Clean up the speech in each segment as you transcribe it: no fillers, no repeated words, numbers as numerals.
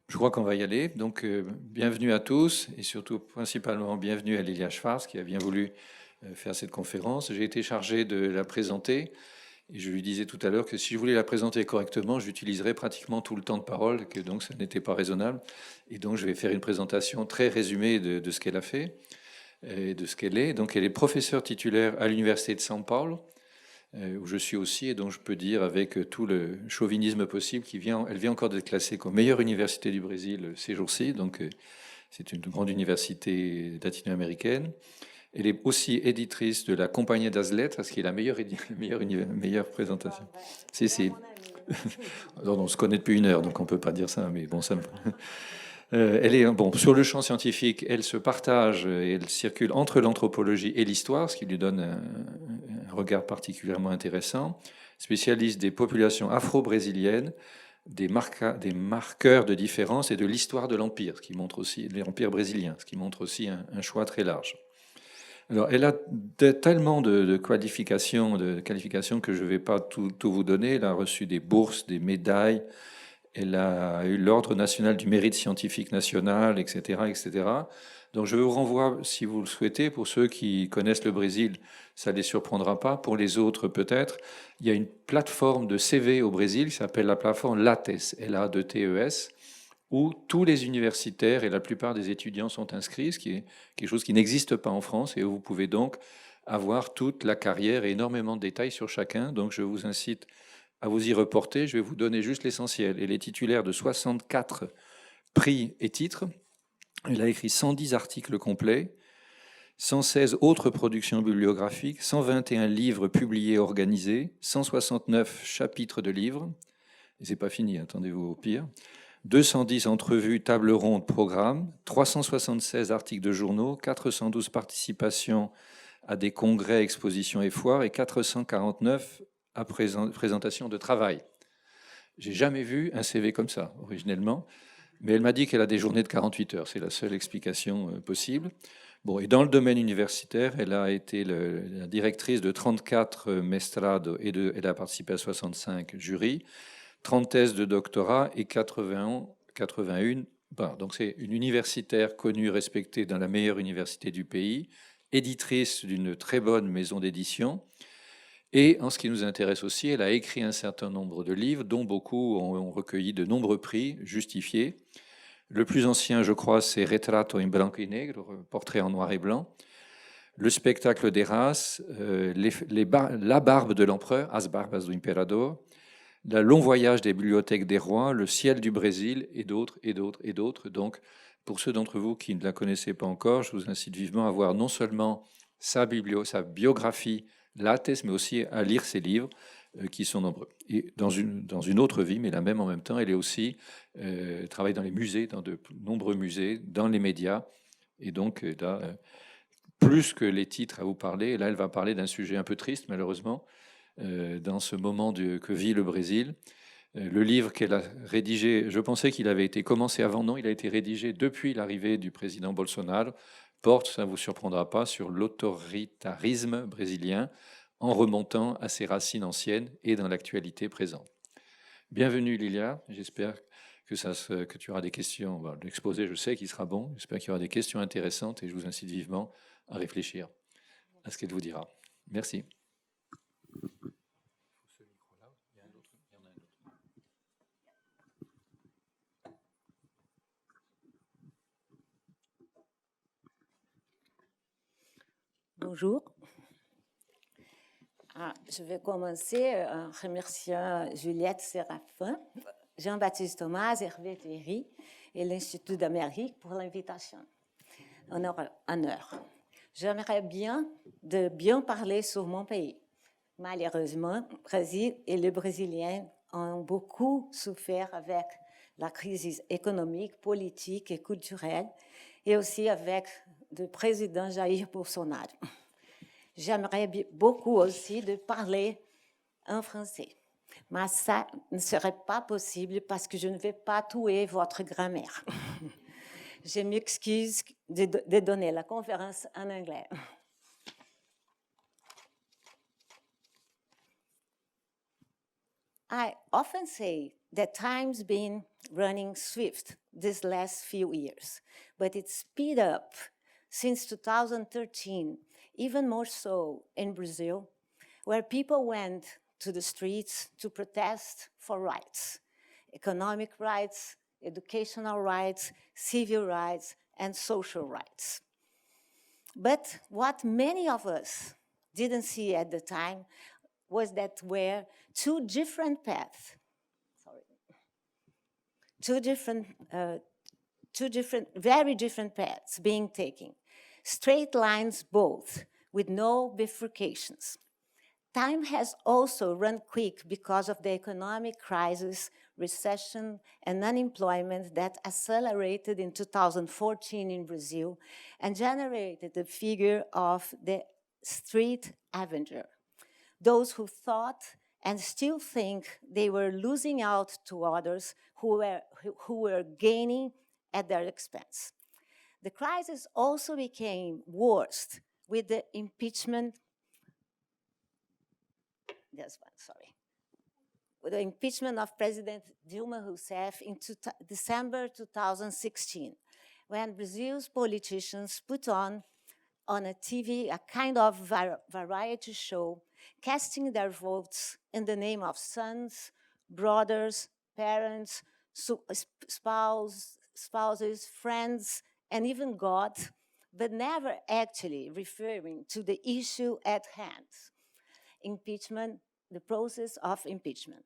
Je crois qu'on va y aller. Donc, bienvenue à tous et surtout, principalement, bienvenue à Lilia Schwarcz qui a bien voulu faire cette conférence. J'ai été chargé de la présenter et je lui disais tout à l'heure que si je voulais la présenter correctement, j'utiliserais pratiquement tout le temps de parole, et que donc ça n'était pas raisonnable. Et donc, je vais faire une présentation très résumée de ce qu'elle a fait et de ce qu'elle est. Donc, elle est professeure titulaire à l'Université de São Paulo, où je suis aussi, et donc je peux dire avec tout le chauvinisme possible elle vient encore d'être classée comme meilleure université du Brésil ces jours-ci, donc c'est une grande université latino-américaine. Elle est aussi éditrice de la Companhia das Letras, qui est la meilleure présentation. Si. Alors, on se connaît depuis 1 heure, donc on ne peut pas dire ça, mais bon, ça me... Elle est, bon, sur le champ scientifique, elle se partage et elle circule entre l'anthropologie et l'histoire, ce qui lui donne un regard particulièrement intéressant. Spécialiste des populations afro-brésiliennes, des marqueurs de différence et de l'histoire de l'Empire, ce qui montre aussi l'Empire brésilien, ce qui montre aussi un choix très large. Alors, elle a tellement de qualifications que je ne vais pas tout vous donner. Elle a reçu des bourses, des médailles. Elle a eu l'Ordre national du mérite scientifique national, etc., etc. Donc je vous renvoie, si vous le souhaitez, pour ceux qui connaissent le Brésil, ça ne les surprendra pas. Pour les autres, peut-être, il y a une plateforme de CV au Brésil qui s'appelle la plateforme Lattes, L-A-T-E-S, où tous les universitaires et la plupart des étudiants sont inscrits, ce qui est quelque chose qui n'existe pas en France, et où vous pouvez donc avoir toute la carrière et énormément de détails sur chacun. Donc je vous incite à vous y reporter. Je vais vous donner juste l'essentiel. Elle est titulaire de 64 prix et titres. Elle a écrit 110 articles complets, 116 autres productions bibliographiques, 121 livres publiés et organisés, 169 chapitres de livres. Et c'est pas fini, attendez-vous au pire. 210 entrevues, tables rondes, programmes, 376 articles de journaux, 412 participations à des congrès, expositions et foires et 449 à présentation de travail. J'ai jamais vu un CV comme ça, originellement, mais elle m'a dit qu'elle a des journées de 48 heures. C'est la seule explication possible. Bon, et dans le domaine universitaire, elle a été la directrice de 34 mestrades et elle a participé à 65 jurys, 30 thèses de doctorat et 81. Donc c'est une universitaire connue, respectée dans la meilleure université du pays, éditrice d'une très bonne maison d'édition. Et en ce qui nous intéresse aussi, elle a écrit un certain nombre de livres, dont beaucoup ont recueilli de nombreux prix justifiés. Le plus ancien, je crois, c'est Retrato in branco e negro, portrait en noir et blanc. Le spectacle des races, la barbe de l'empereur, As Barbas do Imperador, le long voyage des bibliothèques des rois, le ciel du Brésil, et d'autres, et d'autres, et d'autres. Donc, pour ceux d'entre vous qui ne la connaissaient pas encore, je vous incite vivement à voir non seulement sa biographie, Lattes, mais aussi à lire ses livres, qui sont nombreux. Et dans une autre vie, mais la même en même temps, elle est aussi travaille dans les musées, dans de nombreux musées, dans les médias. Et donc, là, plus que les titres à vous parler, là, elle va parler d'un sujet un peu triste, malheureusement, dans ce moment que vit le Brésil. Le livre qu'elle a rédigé, je pensais qu'il avait été commencé avant, non, il a été rédigé depuis l'arrivée du président Bolsonaro, porte, ça ne vous surprendra pas, sur l'autoritarisme brésilien, en remontant à ses racines anciennes et dans l'actualité présente. Bienvenue Lilia, j'espère que tu auras des questions. Bon, l'exposé, je sais qu'il sera bon, j'espère qu'il y aura des questions intéressantes et je vous incite vivement à réfléchir à ce qu'elle vous dira. Merci. Bonjour. Je vais commencer en remerciant Juliette Séraphin, Jean-Baptiste Thomas, Hervé, Théry et l'Institut d'Amériques pour l'invitation. Honneur. J'aimerais bien parler sur mon pays. Malheureusement, le Brésil et les Brésiliens ont beaucoup souffert avec la crise économique, politique et culturelle, et aussi avec le président Jair Bolsonaro. J'aimerais beaucoup aussi de parler en français, mais ça ne serait pas possible parce que je ne vais pas tuer votre grammaire. Je m'excuse de donner la conférence en anglais. I often say that time's been running swift these last few years, but it's speed up since 2013, even more so in Brazil, where people went to the streets to protest for rights, economic rights, educational rights, civil rights, and social rights. But what many of us didn't see at the time was that were two different paths, very different paths being taken, straight lines both, with no bifurcations. Time has also run quick because of the economic crisis, recession, and unemployment that accelerated in 2014 in Brazil and generated the figure of the street avenger, those who thought and still think they were losing out to others who were gaining at their expense. The crisis also became worse with the impeachment. With the impeachment of President Dilma Rousseff in December 2016, when Brazil's politicians put on a TV a kind of variety show, casting their votes in the name of sons, brothers, parents, spouses, friends, and even God, but never actually referring to the issue at hand. Impeachment, the process of impeachment.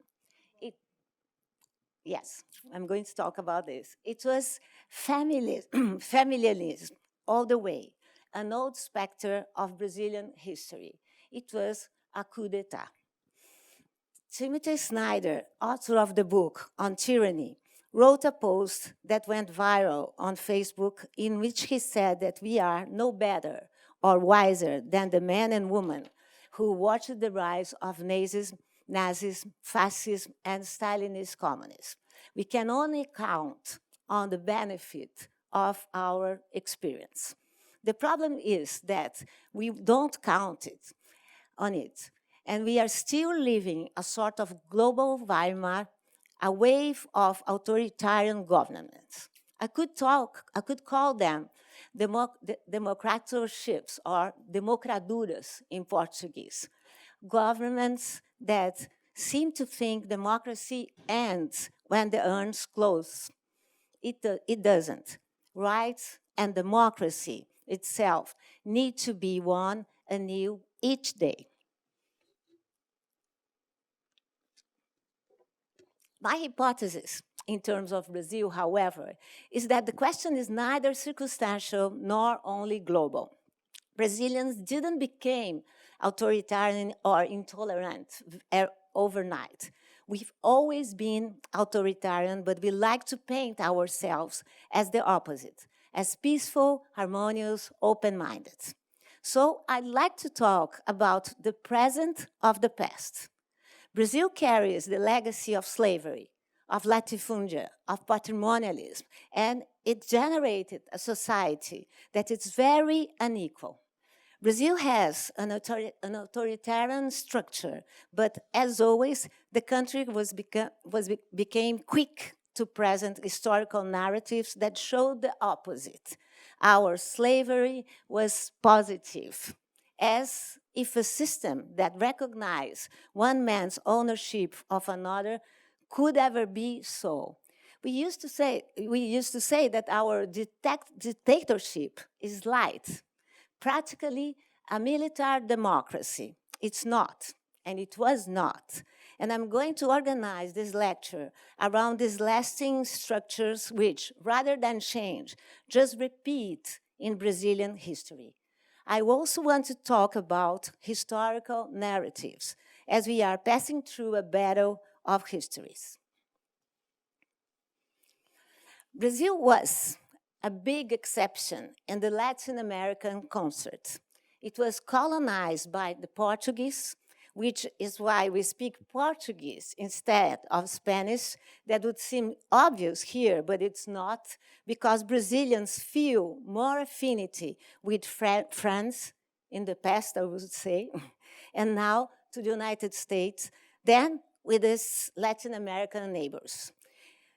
Yes, I'm going to talk about this. It was familiarism all the way, an old specter of Brazilian history. It was a coup d'etat. Timothy Snyder, author of the book on tyranny, wrote a post that went viral on Facebook in which he said that we are no better or wiser than the men and women who watched the rise of Nazism, fascism, and Stalinist communism. We can only count on the benefit of our experience. The problem is that we don't count on it, and we are still living a sort of global Weimar, a wave of authoritarian governments. I could call them democratorships or democraduras in Portuguese. Governments that seem to think democracy ends when the urns close. It doesn't. Rights and democracy itself need to be won anew each day. My hypothesis in terms of Brazil, however, is that the question is neither circumstantial nor only global. Brazilians didn't become authoritarian or intolerant overnight. We've always been authoritarian, but we like to paint ourselves as the opposite, as peaceful, harmonious, open-minded. So I'd like to talk about the present of the past. Brazil carries the legacy of slavery, of latifundia, of patrimonialism, and it generated a society that is very unequal. Brazil has an authoritarian structure, but as always, the country became quick to present historical narratives that showed the opposite. Our slavery was positive, as if a system that recognized one man's ownership of another could ever be so. We used to say that our dictatorship is light, practically a military democracy. It's not, and it was not. And I'm going to organize this lecture around these lasting structures which, rather than change, just repeat in Brazilian history. I also want to talk about historical narratives, as we are passing through a battle of histories. Brazil was a big exception in the Latin American concert. It was colonized by the Portuguese, which is why we speak Portuguese instead of Spanish. That would seem obvious here, but it's not, because Brazilians feel more affinity with France in the past, I would say, and now to the United States, than with its Latin American neighbors.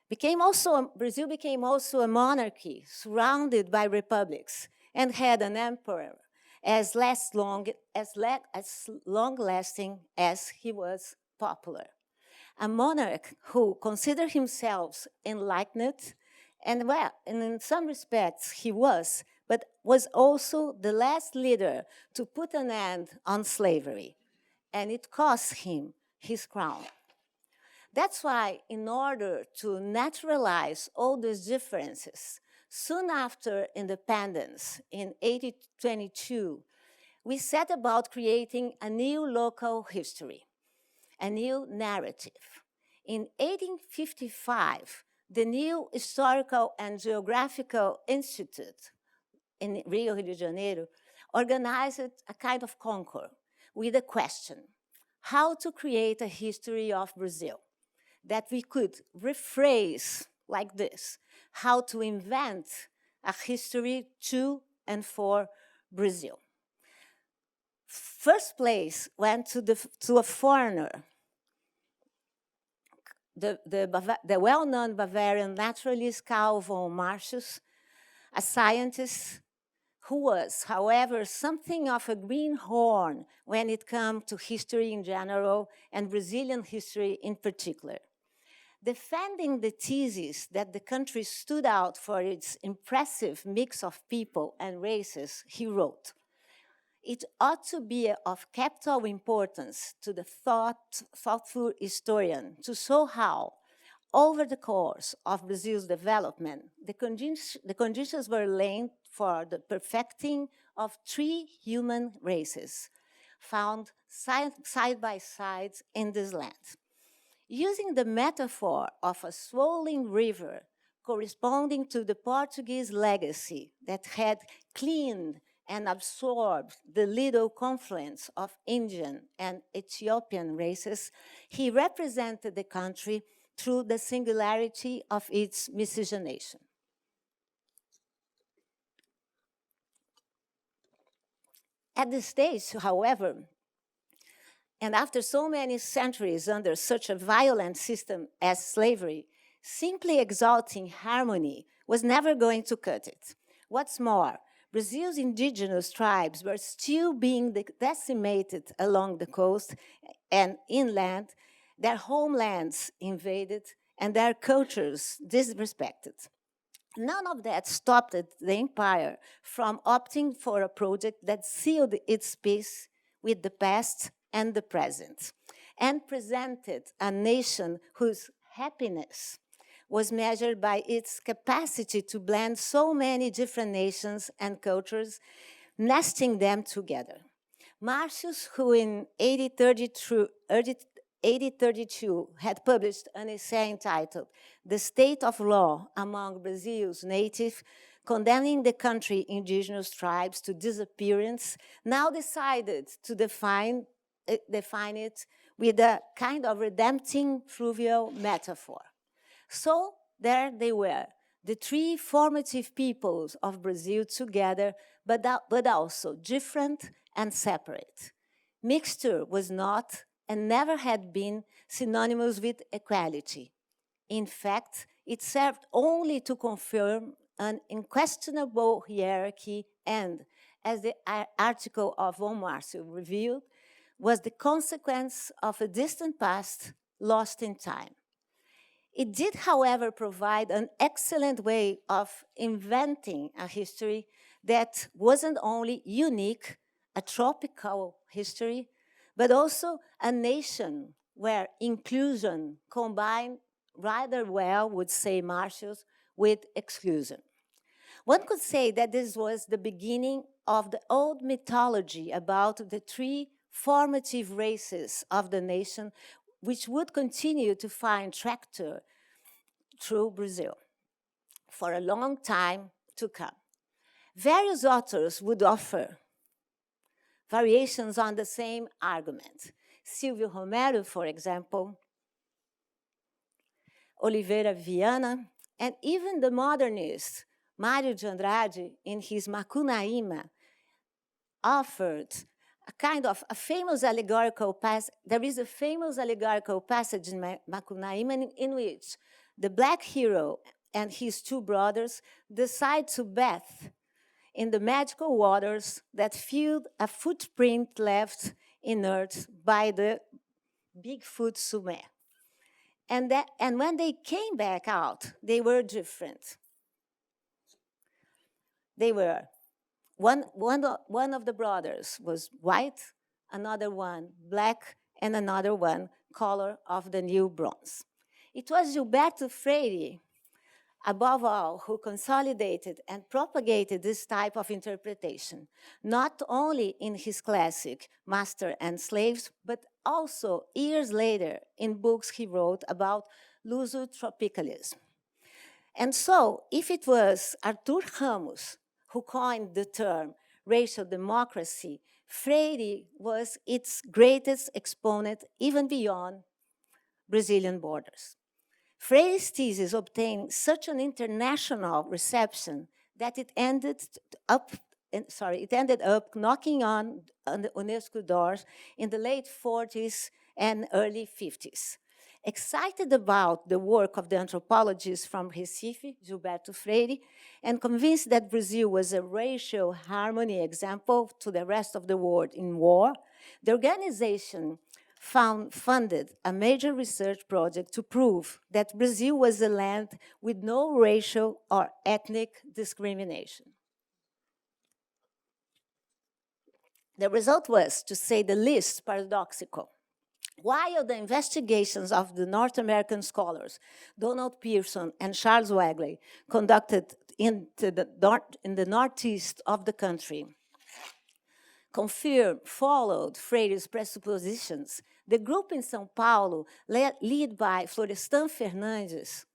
Brazil became also a monarchy surrounded by republics and had an emperor as long-lasting as he was popular. A monarch who considered himself enlightened, and well, and in some respects he was, but was also the last leader to put an end on slavery, and it cost him his crown. That's why, in order to naturalize all these differences, soon after independence in 1822, we set about creating a new local history, a new narrative. In 1855, the new Historical and Geographical Institute in Rio de Janeiro organized a kind of concours with a question: how to create a history of Brazil that we could rephrase like this: how to invent a history to and for Brazil. First place went to a foreigner, the well-known Bavarian naturalist Karl von Martius, a scientist who was, however, something of a greenhorn when it comes to history in general and Brazilian history in particular. Defending the thesis that the country stood out for its impressive mix of people and races, he wrote, "It ought to be of capital importance to the thoughtful historian to show how, over the course of Brazil's development, the conditions were laid for the perfecting of three human races found side by side in this land. Using the metaphor of a swollen river corresponding to the Portuguese legacy that had cleaned and absorbed the little confluence of Indian and Ethiopian races, he represented the country through the singularity of its miscegenation." At this stage, however, and after so many centuries under such a violent system as slavery, simply exalting harmony was never going to cut it. What's more, Brazil's indigenous tribes were still being decimated along the coast and inland, their homelands invaded, and their cultures disrespected. None of that stopped the empire from opting for a project that sealed its peace with the past and the present, and presented a nation whose happiness was measured by its capacity to blend so many different nations and cultures, nesting them together. Martius, who in 1832 had published an essay entitled "The State of Law Among Brazil's Natives," condemning the country's indigenous tribes to disappearance, now decided to define it with a kind of redempting fluvial metaphor. So there they were, the three formative peoples of Brazil together, but also different and separate. Mixture was not and never had been synonymous with equality. In fact, it served only to confirm an unquestionable hierarchy and, as the article of von Martius revealed, was the consequence of a distant past lost in time. It did, however, provide an excellent way of inventing a history that wasn't only unique, a tropical history, but also a nation where inclusion combined rather well, would say Martius, with exclusion. One could say that this was the beginning of the old mythology about the three formative races of the nation, which would continue to find traction through Brazil for a long time to come. Various authors would offer variations on the same argument. Silvio Romero, for example, Oliveira Viana, and even the modernist Mário de Andrade, in his Macunaíma, offered a famous allegorical passage. There is a famous allegorical passage in Macunaíma in which the black hero and his two brothers decide to bathe in the magical waters that filled a footprint left in earth by the Bigfoot Sumer. And when they came back out, they were different. They were, one of the brothers was white, another one black, and another one color of the new bronze. It was Gilberto Freyre, above all, who consolidated and propagated this type of interpretation, not only in his classic Master and Slaves, but also years later in books he wrote about Lusotropicalism. And so, if it was Arthur Ramos who coined the term racial democracy, Freire was its greatest exponent even beyond Brazilian borders. Freire's thesis obtained such an international reception that it ended up knocking on the UNESCO doors in the late 40s and early 50s. Excited about the work of the anthropologist from Recife, Gilberto Freyre, and convinced that Brazil was a racial harmony example to the rest of the world in war, the organization funded a major research project to prove that Brazil was a land with no racial or ethnic discrimination. The result was, to say the least, paradoxical. While the investigations of the North American scholars, Donald Pearson and Charles Wegley, conducted in the northeast of the country, followed Freire's presuppositions, the group in São Paulo, led by Florestan Fernandes,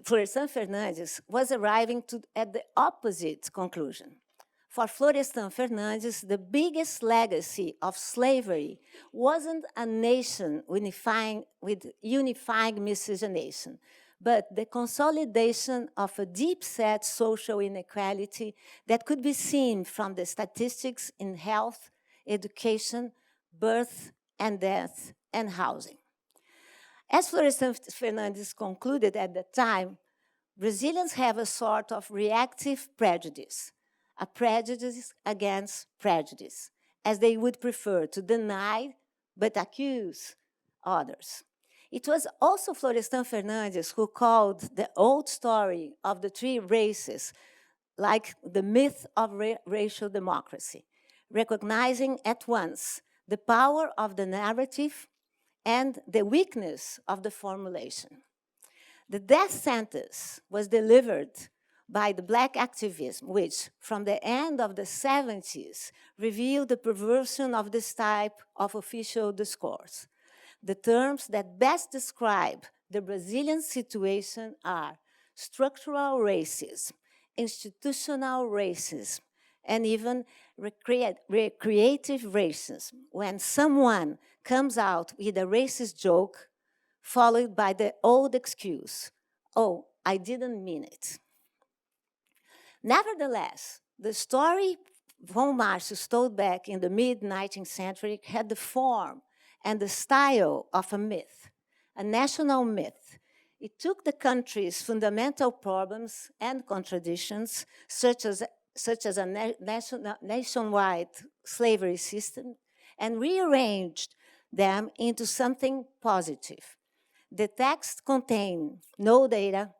Florestan Fernandes was arriving at the opposite conclusion. For Florestan Fernandes, the biggest legacy of slavery wasn't a nation with unifying miscegenation, but the consolidation of a deep-set social inequality that could be seen from the statistics in health, education, birth and death, and housing. As Florestan Fernandes concluded at the time, Brazilians have a sort of reactive prejudice, a prejudice against prejudice, as they would prefer to deny but accuse others. It was also Florestan Fernandes who called the old story of the three races like the myth of racial democracy, recognizing at once the power of the narrative and the weakness of the formulation. The death sentence was delivered by the black activism, which, from the end of the 70s, revealed the perversion of this type of official discourse. The terms that best describe the Brazilian situation are structural racism, institutional racism, and even recreative racism, when someone comes out with a racist joke followed by the old excuse, "Oh, I didn't mean it." Nevertheless, the story von Martius told back in the mid-19th century had the form and the style of a myth, a national myth. It took the country's fundamental problems and contradictions, such as a nationwide slavery system, and rearranged them into something positive. The text contained no data,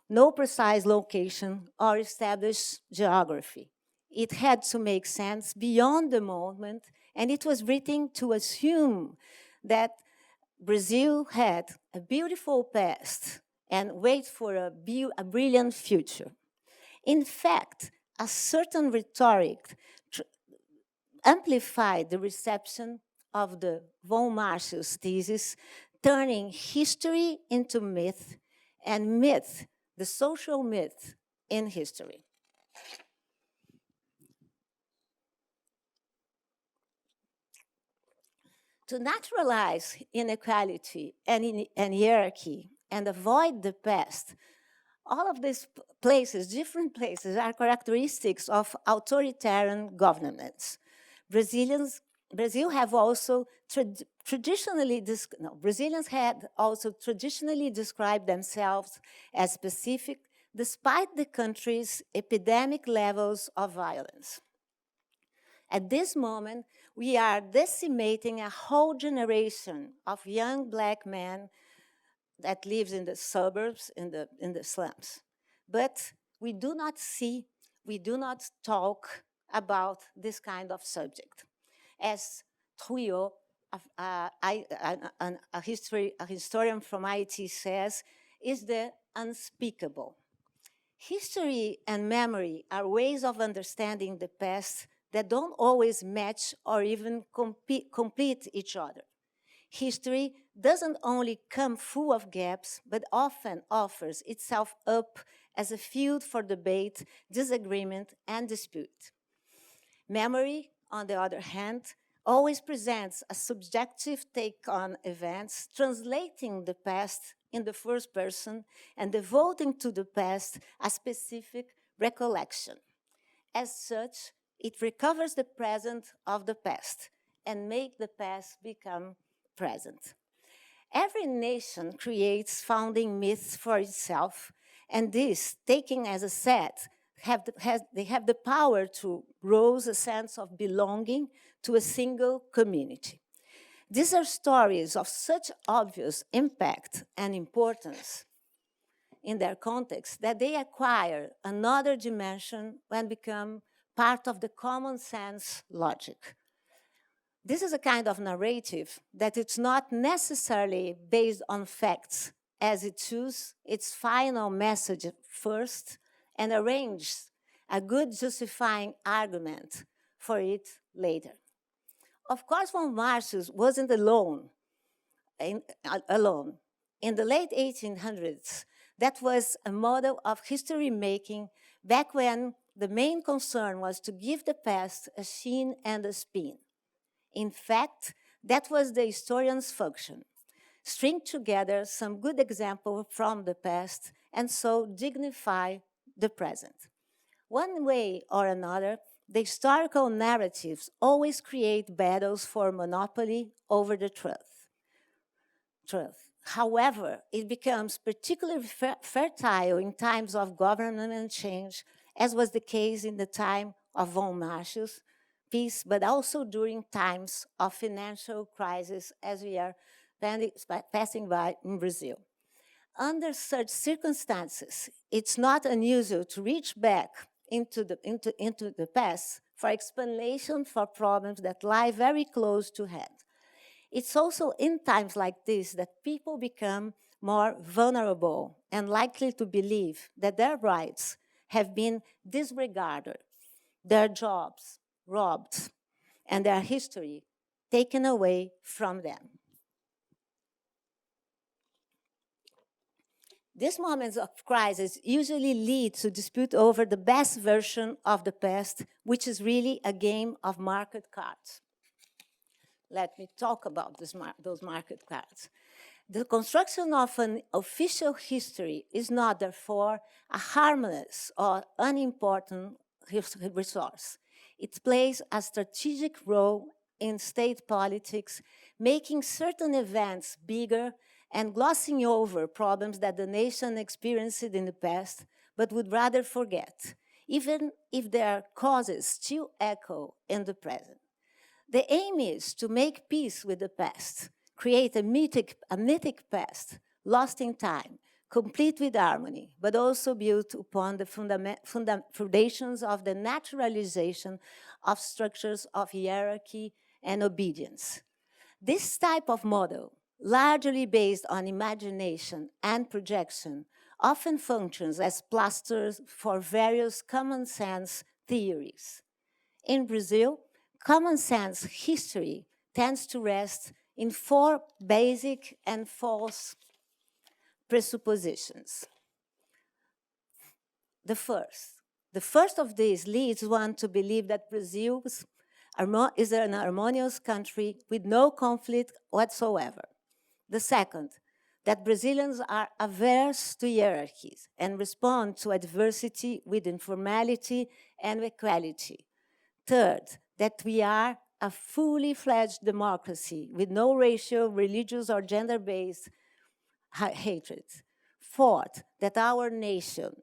no precise location or established geography. It had to make sense beyond the moment, and it was written to assume that Brazil had a beautiful past and wait for a brilliant future. In fact, a certain rhetoric amplified the reception of the von Martius thesis, turning history into myth and myth, the social myth, in history. To naturalize inequality and hierarchy and avoid the past All of these places, different places, are characteristics of authoritarian governments. Brazilians have also Brazilians had also traditionally described themselves as Pacific, despite the country's epidemic levels of violence. At this moment, we are decimating a whole generation of young Black men that lives in the suburbs, in the slums. But we do not talk about this kind of subject. As Trouillot, a historian from IT says, is the unspeakable. History and memory are ways of understanding the past that don't always match or even complete each other. History doesn't only come full of gaps, but often offers itself up as a field for debate, disagreement, and dispute. Memory, on the other hand, always presents a subjective take on events, translating the past in the first person and devoting to the past a specific recollection. As such, it recovers the present of the past and makes the past become present. Every nation creates founding myths for itself, and this, taken as a set, they have the power to rouse a sense of belonging to a single community. These are stories of such obvious impact and importance in their context that they acquire another dimension when become part of the common sense logic. This is a kind of narrative that it's not necessarily based on facts, as it chooses its final message first and arranges a good justifying argument for it later. Of course, von Martius wasn't alone. In the late 1800s, that was a model of history making back when the main concern was to give the past a sheen and a spin. In fact, that was the historian's function: string together some good examples from the past and so dignify the present. One way or another, the historical narratives always create battles for monopoly over the truth. However, it becomes particularly fertile in times of government change, as was the case in the time of von Martius' peace, but also during times of financial crisis, as we are passing by in Brazil. Under such circumstances, it's not unusual to reach back into the past for explanation for problems that lie very close to hand. It's also in times like this that people become more vulnerable and likely to believe that their rights have been disregarded, their jobs robbed, and their history taken away from them. These moments of crisis usually lead to dispute over the best version of the past, which is really a game of market cards. Let me talk about those market cards. The construction of an official history is not, therefore, a harmless or unimportant resource. It plays a strategic role in state politics, making certain events bigger and glossing over problems that the nation experienced in the past, but would rather forget, even if their causes still echo in the present. The aim is to make peace with the past, create a mythic past, lost in time, complete with harmony, but also built upon the foundations of the naturalization of structures of hierarchy and obedience. This type of model, largely based on imagination and projection, often functions as plasters for various common sense theories. In Brazil, common sense history tends to rest in four basic and false presuppositions. The first of these leads one to believe that Brazil is an harmonious country with no conflict whatsoever. The second, that Brazilians are averse to hierarchies and respond to adversity with informality and equality. Third, that we are a fully fledged democracy with no racial, religious, or gender-based hatred. Fourth, that our nature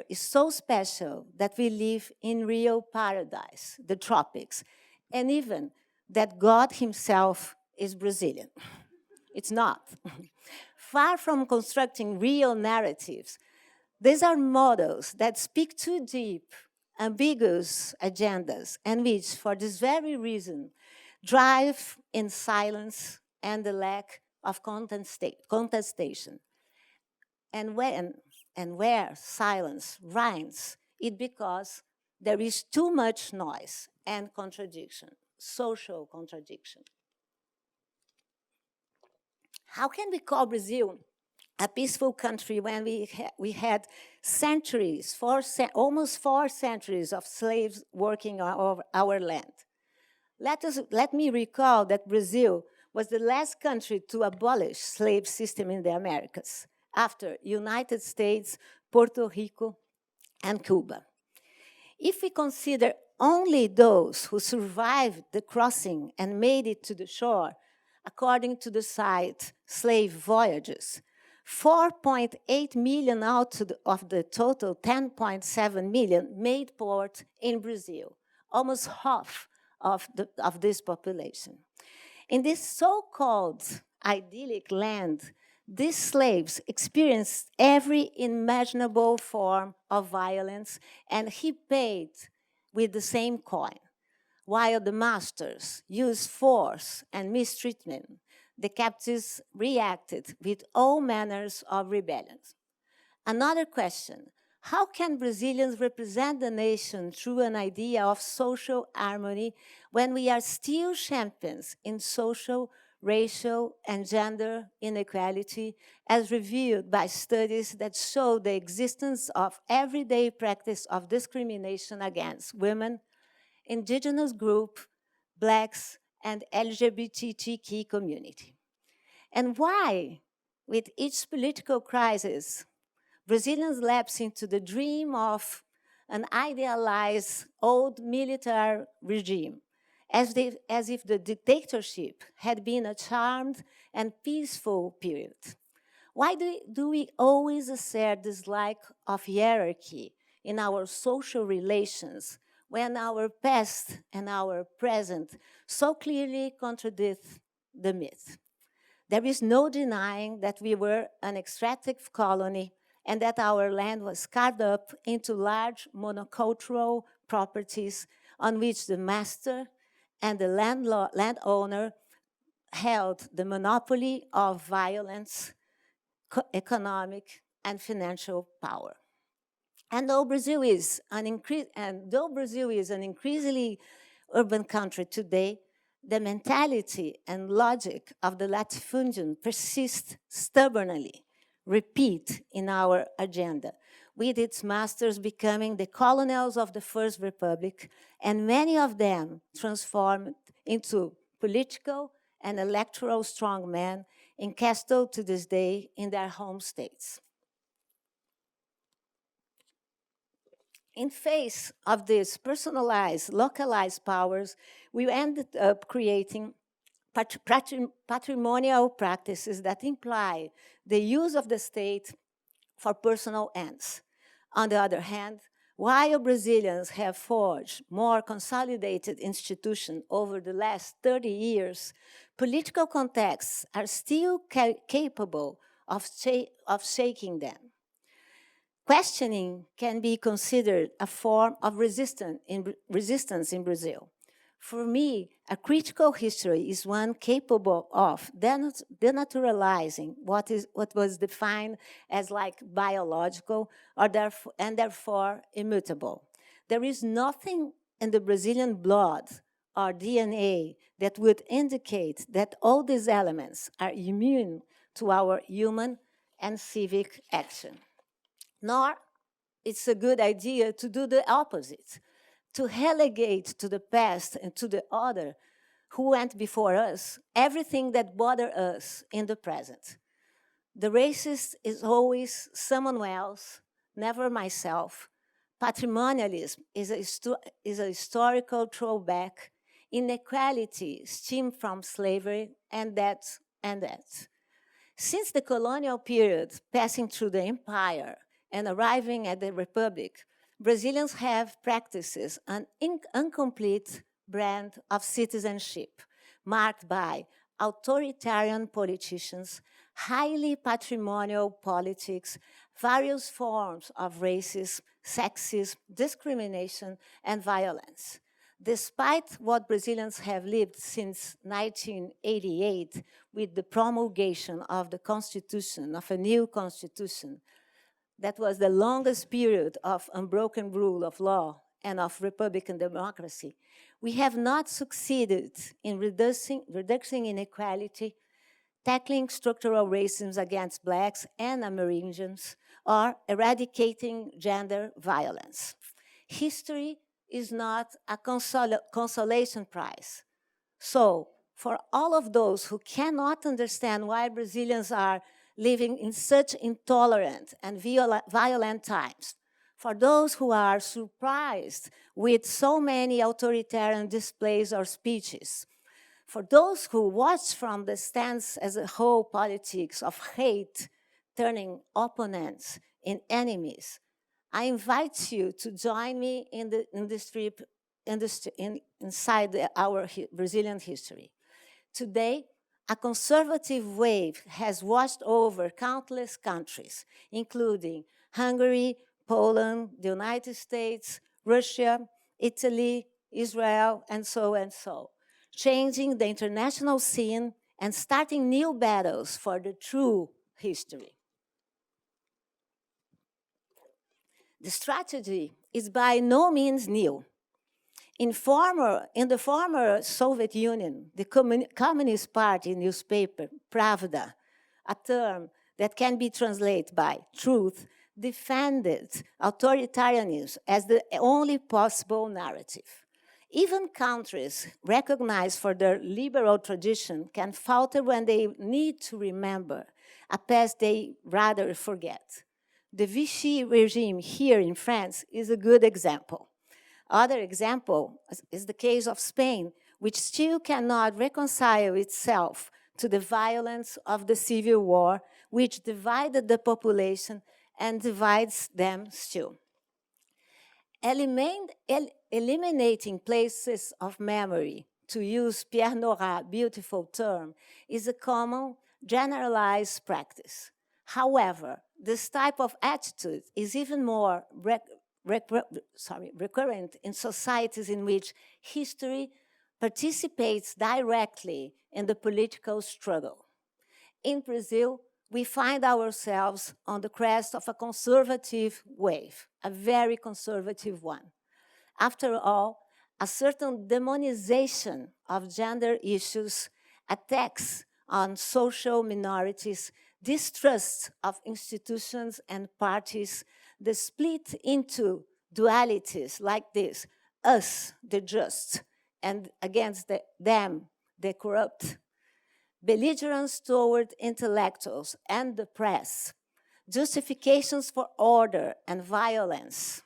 is so special that we live in real paradise, the tropics, and even that God himself is Brazilian. It's not. Far from constructing real narratives, these are models that speak too deep, ambiguous agendas, and which, for this very reason, drive in silence and the lack of contestation. And where silence reigns, it's because there is too much noise and contradiction, social contradiction. How can we call Brazil a peaceful country when we had centuries, almost 4 centuries of slaves working on our land? Let me recall that Brazil was the last country to abolish slave system in the Americas, after United States, Puerto Rico, and Cuba. If we consider only those who survived the crossing and made it to the shore, according to the site Slave Voyages, 4.8 million out of the total 10.7 million made port in Brazil, almost half of this population. In this so-called idyllic land, these slaves experienced every imaginable form of violence, and he paid with the same coin. While the masters used force and mistreatment, the captives reacted with all manners of rebellion. Another question: how can Brazilians represent the nation through an idea of social harmony when we are still champions in social, racial, and gender inequality, as revealed by studies that show the existence of everyday practice of discrimination against women, indigenous groups, Blacks, and LGBTQ community? And why, with each political crisis, Brazilians lapse into the dream of an idealized old military regime, as if the dictatorship had been a charmed and peaceful period? Why do we always assert this lack of hierarchy in our social relations when our past and our present so clearly contradict the myth? There is no denying that we were an extractive colony and that our land was carved up into large monocultural properties on which the master and the landowner held the monopoly of violence, economic, and financial power. And though Brazil is an increasingly urban country today, the mentality and logic of the latifundian persist stubbornly, repeat in our agenda, with its masters becoming the colonels of the First Republic, and many of them transformed into political and electoral strongmen encastled to this day in their home states. In face of these personalized, localized powers, we ended up creating patrimonial practices that imply the use of the state for personal ends. On the other hand, while Brazilians have forged more consolidated institutions over the last 30 years, political contexts are still capable of shaking them. Questioning can be considered a form of resistance in Brazil. For me, a critical history is one capable of denaturalizing what was defined as like biological and therefore immutable. There is nothing in the Brazilian blood or DNA that would indicate that all these elements are immune to our human and civic action. Nor it's a good idea to do the opposite, to relegate to the past and to the other who went before us, everything that bothers us in the present. The racist is always someone else, never myself. Patrimonialism is a historical throwback. Inequality stemmed from slavery and that. Since the colonial period, passing through the empire and arriving at the republic, Brazilians have practiced an incomplete brand of citizenship marked by authoritarian politicians, highly patrimonial politics, various forms of racism, sexism, discrimination, and violence. Despite what Brazilians have lived since 1988 with the promulgation of the constitution, of a new constitution, that was the longest period of unbroken rule of law and of Republican democracy, we have not succeeded in reducing inequality, tackling structural racism against Blacks and Amerindians, or eradicating gender violence. History is not a consolation prize. So, for all of those who cannot understand why Brazilians are living in such intolerant and violent times, for those who are surprised with so many authoritarian displays or speeches, for those who watch from the stance as a whole politics of hate, turning opponents in enemies, I invite you to join me in this trip inside our Brazilian history. Today, a conservative wave has washed over countless countries, including Hungary, Poland, the United States, Russia, Italy, Israel, and so, changing the international scene and starting new battles for the true history. The strategy is by no means new. In the former Soviet Union, the Communist Party newspaper, Pravda, a term that can be translated by truth, defended authoritarianism as the only possible narrative. Even countries recognized for their liberal tradition can falter when they need to remember a past they rather forget. The Vichy regime here in France is a good example. Other example is the case of Spain, which still cannot reconcile itself to the violence of the Civil War, which divided the population and divides them still. Eliminating places of memory, to use Pierre Norat's beautiful term, is a common generalized practice. However, this type of attitude is even more recurrent in societies in which history participates directly in the political struggle. In Brazil, we find ourselves on the crest of a conservative wave, a very conservative one. After all, a certain demonization of gender issues, attacks on social minorities, distrust of institutions and parties, the split into dualities like this, us, the just, and against them, the corrupt, belligerence toward intellectuals and the press, justifications for order and violence,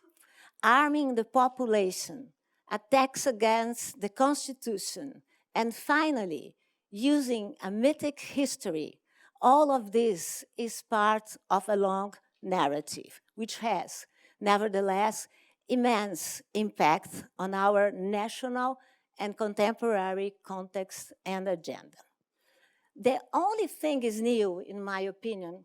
arming the population, attacks against the Constitution, and finally, using a mythic history. All of this is part of a long narrative, which has, nevertheless, immense impact on our national and contemporary context and agenda. The only thing is new, in my opinion,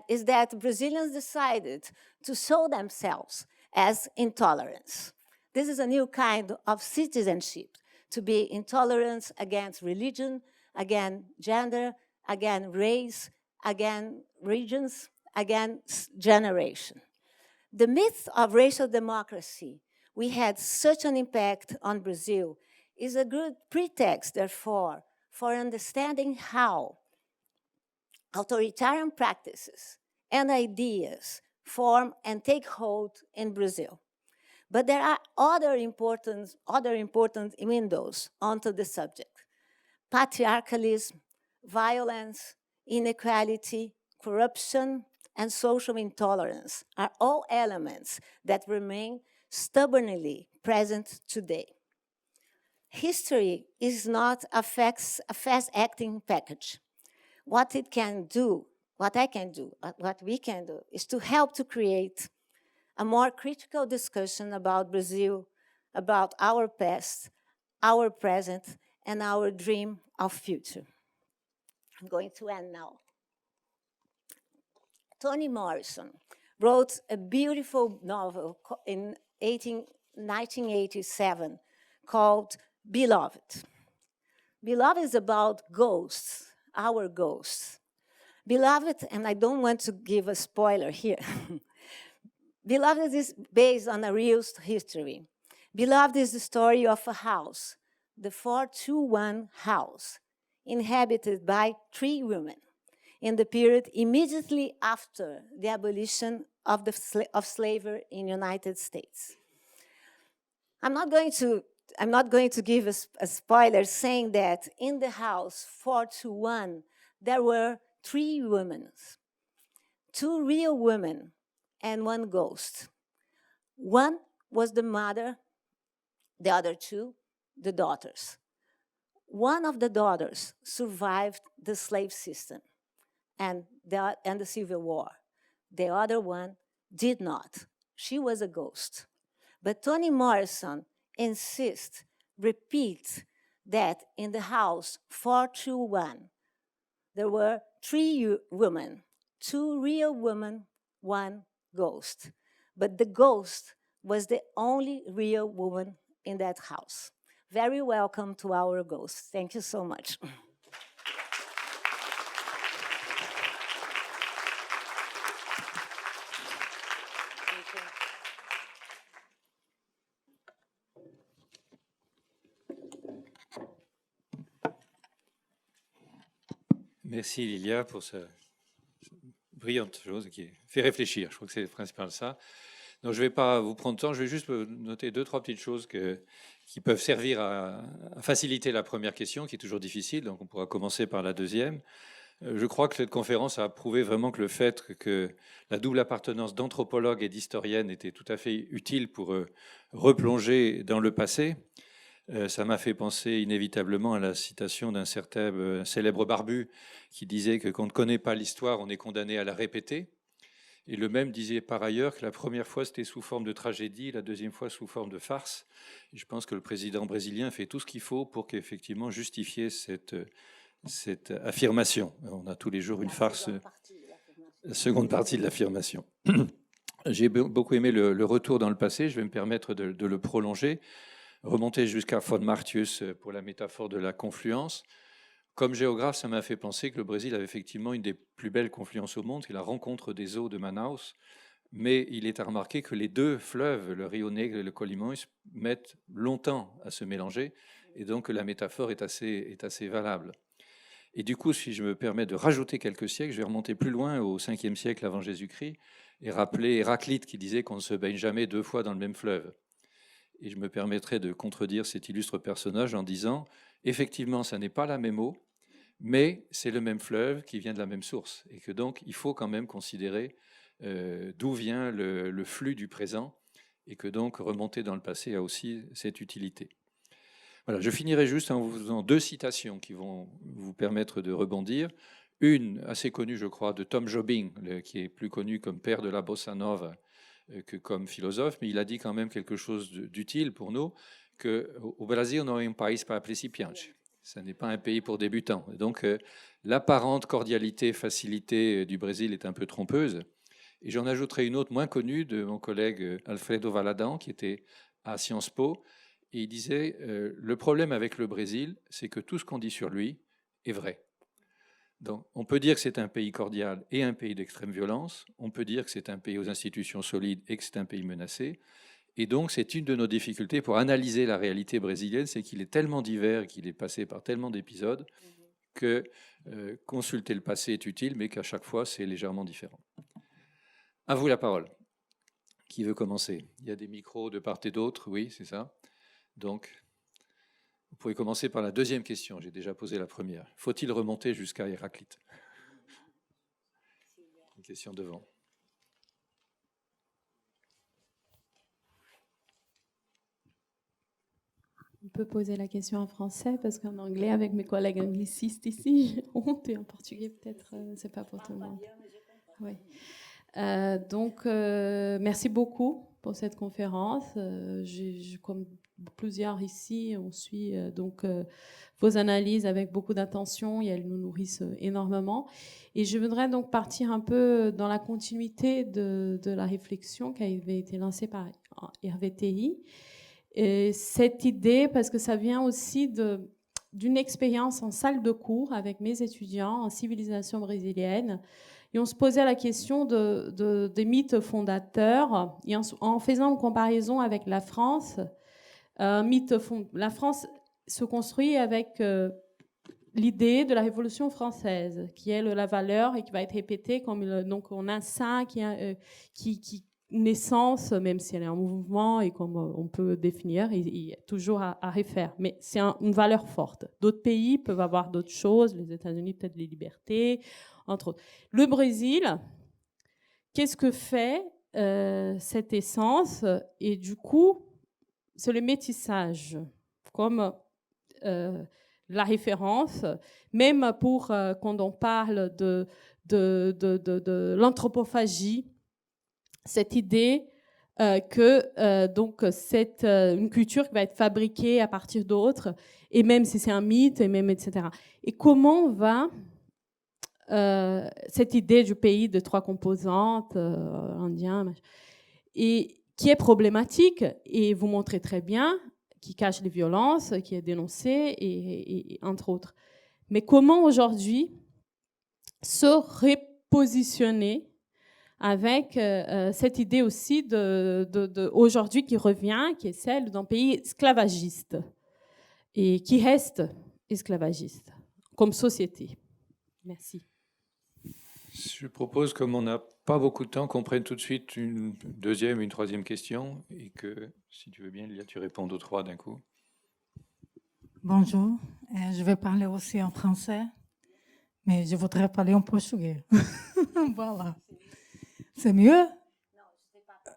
is that Brazilians decided to show themselves as intolerance. This is a new kind of citizenship, to be intolerant against religion, against gender, against race, against regions, against generation. The myth of racial democracy, we had such an impact on Brazil, is a good pretext, therefore, for understanding how authoritarian practices and ideas form and take hold in Brazil. But there are other important windows onto the subject. Patriarchalism, violence, inequality, corruption, and social intolerance are all elements that remain stubbornly present today. History is not a fast-acting package. What we can do is to help to create a more critical discussion about Brazil, about our past, our present, and our dream of future. I'm going to end now. Toni Morrison wrote a beautiful novel in 1987 called Beloved. Beloved is about ghosts, our ghosts. Beloved, and I don't want to give a spoiler here, Beloved is based on a real history. Beloved is the story of a house, the 421 house, inhabited by 3 women in the period immediately after the abolition of slavery in the United States. I'm not going to give a spoiler saying that in the house 421 there were 3 women, 2 real women and 1 ghost. One was the mother, the other 2, the daughters. One of the daughters survived the slave system and the Civil War. The other one did not. She was a ghost. But Toni Morrison insists, repeats, that in the house 421, there were 3 women, 2 real women, 1 ghost. But the ghost was the only real woman in that house. Very welcome to our ghost. Thank you so much. Merci Lilia pour cette brillante chose qui fait réfléchir. Je crois que c'est principalement ça. Donc, je ne vais pas vous prendre de temps, je vais juste noter 2-3 petites choses qui peuvent servir à faciliter la première question, qui est toujours difficile, donc on pourra commencer par la deuxième. Je crois que cette conférence a prouvé vraiment que le fait que la double appartenance d'anthropologue et d'historienne était tout à fait utile pour replonger dans le passé. Ça m'a fait penser inévitablement à la citation d'un certain célèbre barbu qui disait que quand on ne connaît pas l'histoire, on est condamné à la répéter. Et le même disait par ailleurs que la première fois, c'était sous forme de tragédie, la deuxième fois sous forme de farce. Et je pense que le président brésilien fait tout ce qu'il faut pour qu'effectivement justifier cette affirmation. On a tous les jours une farce, la seconde partie de l'affirmation. J'ai beaucoup aimé le retour dans le passé, je vais me permettre de le prolonger, remonter jusqu'à von Martius pour la métaphore de la confluence. Comme géographe, ça m'a fait penser que le Brésil avait effectivement une des plus belles confluences au monde, qui est la rencontre des eaux de Manaus. Mais il est à remarquer que les 2 fleuves, le Rio Negro et le Colimões, mettent longtemps à se mélanger. Et donc la métaphore est assez valable. Et du coup, si je me permets de rajouter quelques siècles, je vais remonter plus loin au 5e siècle avant Jésus-Christ et rappeler Héraclite qui disait qu'on ne se baigne jamais 2 fois dans le même fleuve. Et je me permettrai de contredire cet illustre personnage en disant, effectivement, ça n'est pas la même eau, mais c'est le même fleuve qui vient de la même source. Et que donc, il faut quand même considérer d'où vient le flux du présent et que donc remonter dans le passé a aussi cette utilité. Voilà, je finirai juste en vous faisant 2 citations qui vont vous permettre de rebondir. Une assez connue, je crois, de Tom Jobim, qui est plus connu comme père de la bossa nova que comme philosophe, mais il a dit quand même quelque chose d'utile pour nous, qu'au Brésil, on est un pays para principiantes. Ce n'est pas un pays pour débutants. Et donc, l'apparente cordialité, facilité du Brésil est un peu trompeuse. Et j'en ajouterai une autre moins connue de mon collègue Alfredo Valadão, qui était à Sciences Po. Et il disait, le problème avec le Brésil, c'est que tout ce qu'on dit sur lui est vrai. Donc, on peut dire que c'est un pays cordial et un pays d'extrême violence. On peut dire que c'est un pays aux institutions solides et que c'est un pays menacé. Et donc, c'est une de nos difficultés pour analyser la réalité brésilienne, c'est qu'il est tellement divers et qu'il est passé par tellement d'épisodes que consulter le passé est utile, mais qu'à chaque fois, c'est légèrement différent. À vous la parole. Qui veut commencer? Il y a des micros de part et d'autre, oui, c'est ça. Donc, vous pouvez commencer par la deuxième question. J'ai déjà posé la première. Faut-il remonter jusqu'à Héraclite? Une question devant. On peut poser la question en français parce qu'en anglais, avec mes collègues anglicistes ici, j'ai honte, et en portugais, peut-être, c'est pas pour tout le monde. Oui. Donc, merci beaucoup pour cette conférence. Comme plusieurs ici, on suit vos analyses avec beaucoup d'attention et elles nous nourrissent énormément. Et je voudrais donc partir un peu dans la continuité de la réflexion qui avait été lancée par Hervé Théry. Et cette idée, parce que ça vient aussi d'une expérience en salle de cours avec mes étudiants en civilisation brésilienne. Et on se posait la question des mythes fondateurs. Et en faisant une comparaison avec la France, la France se construit avec l'idée de la Révolution française, qui est la valeur et qui va être répétée comme donc on a ça qui naissance, même si elle est en mouvement et comme on peut définir, il y a toujours à refaire. Mais c'est une valeur forte. D'autres pays peuvent avoir d'autres choses, les États-Unis peut-être les libertés, entre autres. Le Brésil, qu'est-ce que fait cette essence? Et du coup, c'est le métissage comme la référence, même pour quand on parle de l'anthropophagie, cette idée que donc c'est une culture qui va être fabriquée à partir d'autres, et même si c'est un mythe, et même etc. Et comment va cette idée du pays de trois composantes, indien, et qui est problématique, et vous montrez très bien, qui cache les violences, qui est dénoncée, et entre autres. Mais comment aujourd'hui se repositionner avec cette idée aussi aujourd'hui qui revient, qui est celle d'un pays esclavagiste et qui reste esclavagiste comme société. Merci. Je propose, comme on n'a pas beaucoup de temps, qu'on prenne tout de suite une deuxième, une troisième question et que, si tu veux bien, Lilia, tu répondes aux trois d'un coup. Bonjour, je vais parler aussi en français, mais je voudrais parler en portugais. Voilà. C'est mieux?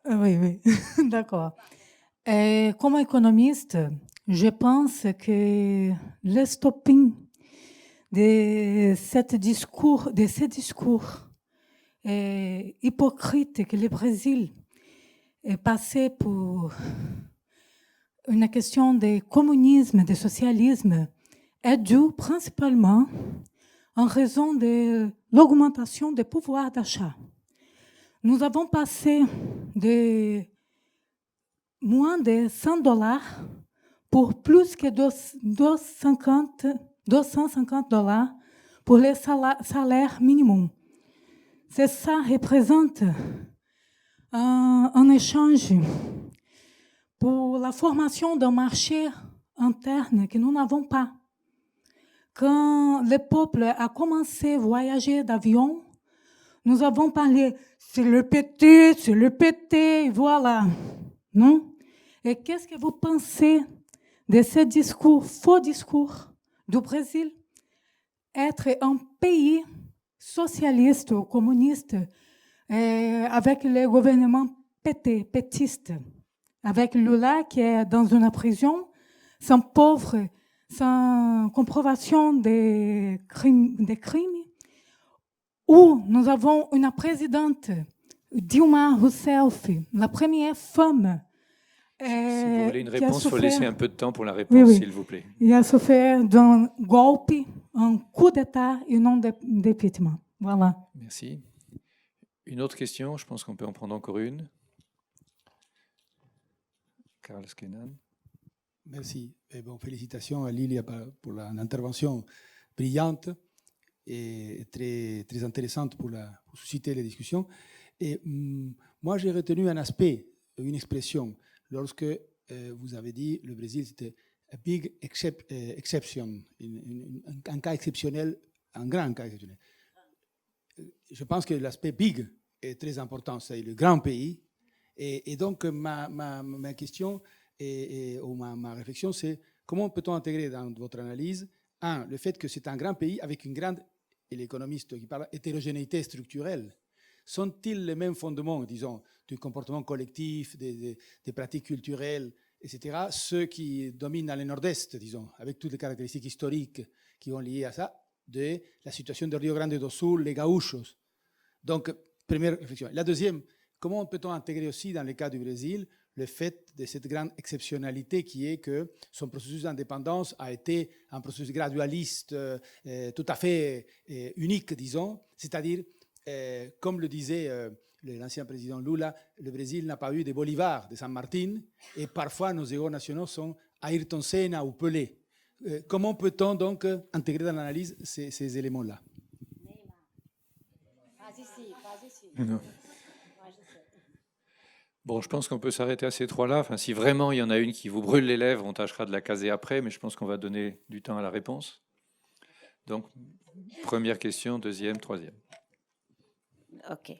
Oui, oui, d'accord. Comme économiste, je pense que l'estoping de ces discours hypocrites que le Brésil est passé pour une question de communisme, de socialisme, est due principalement en raison de l'augmentation du pouvoir d'achat. Nous avons passé de moins de $100 pour plus que $250 pour les salaires minimum. Ça représente un échange pour la formation d'un marché interne que nous n'avons pas. Quand le peuple a commencé à voyager d'avion, nous avons parlé, c'est le PT, voilà. Non? Et qu'est-ce que vous pensez de ces discours, faux discours du Brésil? Être un pays socialiste ou communiste avec le gouvernement pétiste, avec Lula qui est dans une prison, sans pauvre, sans comprovation des crimes, où nous avons une présidente, Dilma Rousseff, la première femme. Si vous voulez une réponse, il faut laisser un peu de temps pour la réponse, oui. s'il vous plaît. Il a souffert d'un golpe, un coup d'État et non d'impeachment. Voilà. Merci. Une autre question, je pense qu'on peut en prendre encore une. Karl Skenan. Merci. Et bon, félicitations à Lilia pour l'intervention brillante et très, très intéressante pour susciter les discussions. Et moi, j'ai retenu un aspect, une expression, lorsque vous avez dit le Brésil, c'était a big exception, un cas exceptionnel, un grand cas exceptionnel. Je pense que l'aspect big est très important, c'est le grand pays, Et donc, ma question ou ma réflexion, c'est comment peut-on intégrer dans votre analyse, le fait que c'est un grand pays avec une grande, et l'économiste qui parle, hétérogénéité structurelle. Sont-ils les mêmes fondements, disons, du comportement collectif, des pratiques culturelles, etc., ceux qui dominent dans le nord-est, disons, avec toutes les caractéristiques historiques qui vont liées à ça, de la situation de Rio Grande do Sul, les gauchos. Donc, première réflexion. La deuxième, comment peut-on intégrer aussi, dans le cas du Brésil, le fait de cette grande exceptionnalité qui est que son processus d'indépendance a été un processus gradualiste tout à fait unique, disons, c'est-à-dire, comme le disait l'ancien président Lula, le Brésil n'a pas eu de Bolivar, de San Martin, et parfois nos héros nationaux sont Ayrton Senna ou Pelé. Comment peut-on donc intégrer dans l'analyse ces éléments-là? Non. Bon, je pense qu'on peut s'arrêter à ces trois-là. Enfin, si vraiment il y en a une qui vous brûle les lèvres, on tâchera de la caser après, mais je pense qu'on va donner du temps à la réponse. Donc, première question, deuxième, troisième. OK.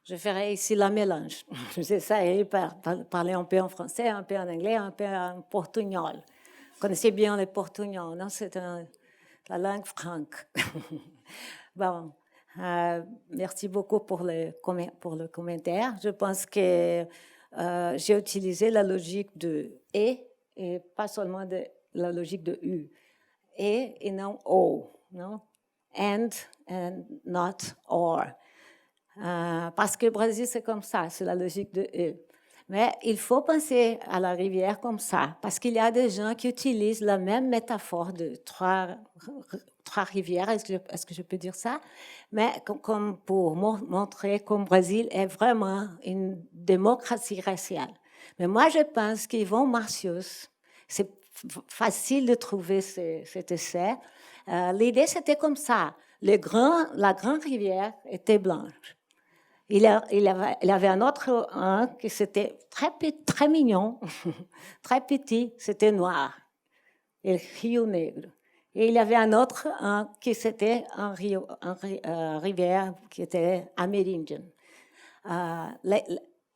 Je ferai ici la mélange. J'essaierai de parler un peu en français, un peu en anglais, un peu en portugnol. Vous connaissez bien le portugnol, non? C'est la langue franque. Bon, merci beaucoup pour le commentaire. Je pense que j'ai utilisé la logique de « et pas seulement la logique de « u ». Et non « o », non? And not « or ». Parce que le Brésil, c'est comme ça, c'est la logique de « e ». Mais il faut penser à la rivière comme ça, parce qu'il y a des gens qui utilisent la même métaphore de trois rivières, est-ce que je peux dire ça? Mais comme pour montrer que le Brésil est vraiment une démocratie raciale. Mais moi, je pense qu'Yvon Martius, c'est facile de trouver cet essai. L'idée, c'était comme ça. La grande rivière était blanche. Il avait un autre qui c'était très mignon, très petit, c'était noir, le Rio Negro. Et il y avait un autre qui c'était un rivière qui était amérindien.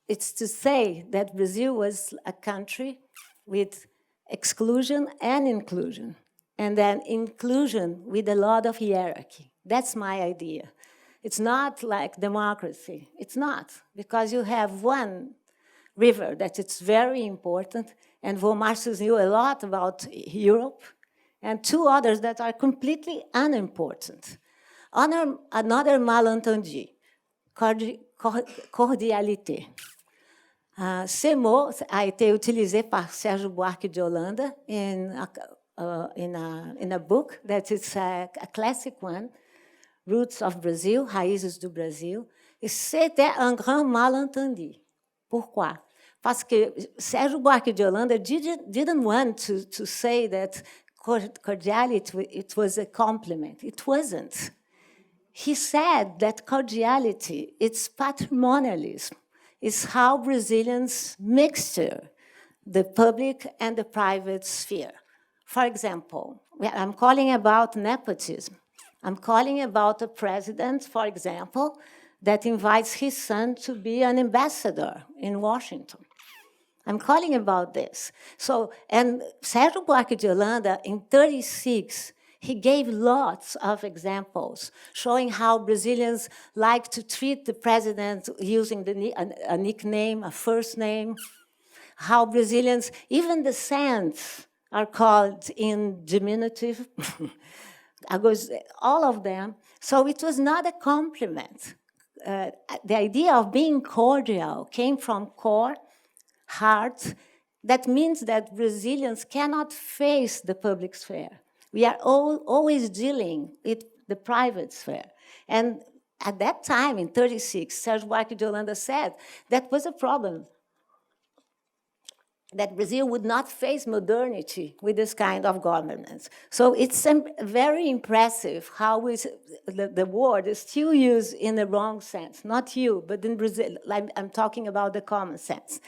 It's to say that Brazil was a country with exclusion and inclusion, and then inclusion with a lot of hierarchy. That's my idea. It's not like democracy. It's not, because you have one river that it's very important, and von Martius knew a lot about Europe, and two others that are completely unimportant. Another malentendu, cordialité. Ce mot a été utilisé par Sérgio Buarque de Holanda in a book that is a classic one, Roots of Brazil, Raízes do Brasil, et c'était un grand malentendu. Pourquoi? Parce que Sérgio Buarque de Holanda didn't want to say that cordiality, it was a compliment. It wasn't. He said that cordiality, it's patrimonialism. It's how Brazilians mixture the public and the private sphere. For example, I'm calling about nepotism. I'm calling about a president, for example, that invites his son to be an ambassador in Washington. I'm calling about this. So, and Sérgio Buarque de Holanda, in 1936, he gave lots of examples showing how Brazilians like to treat the president using a nickname, a first name, how Brazilians, even the saints are called in diminutive. All of them. So it was not a compliment. The idea of being cordial came from core, heart. That means that Brazilians cannot face the public sphere. We are always dealing with the private sphere. And at that time, in 1936, Sérgio Buarque de Holanda said that was a problem, that Brazil would not face modernity with this kind of governance. So it's very impressive how the word is still used in the wrong sense. Not you, but in Brazil, I'm talking about the common sense.